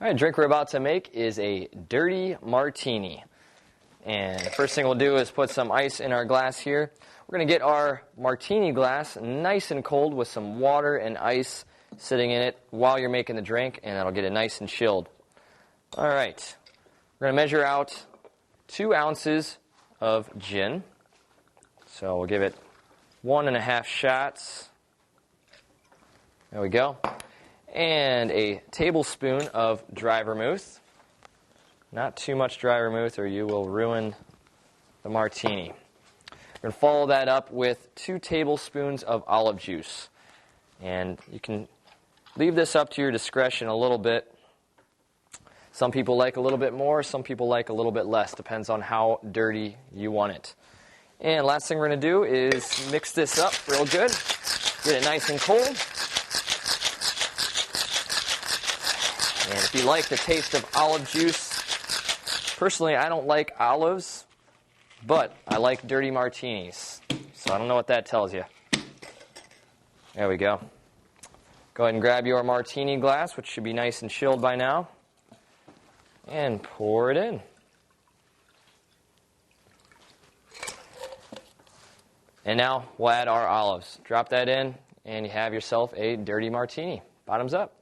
All right, the drink we're about to make is a Dirty Martini. And the first thing we'll do is put some ice in our glass here. We're going to get our martini glass nice and cold with some water and ice sitting in it while you're making the drink, and that'll get it nice and chilled. All right, we're going to measure out 2 ounces of gin. So we'll give it 1.5 shots. There we go. And a tablespoon of dry vermouth. Not too much dry vermouth or you will ruin the martini. We're going to follow that up with 2 tablespoons of olive juice. And you can leave this up to your discretion a little bit. Some people like a little bit more, some people like a little bit less. Depends on how dirty you want it. And last thing we're going to do is mix this up real good. Get it nice and cold. And if you like the taste of olive juice, personally I don't like olives, but I like dirty martinis. So I don't know what that tells you. There we go. Go ahead and grab your martini glass, which should be nice and chilled by now, and pour it in. And now we'll add our olives. Drop that in, and you have yourself a dirty martini. Bottoms up.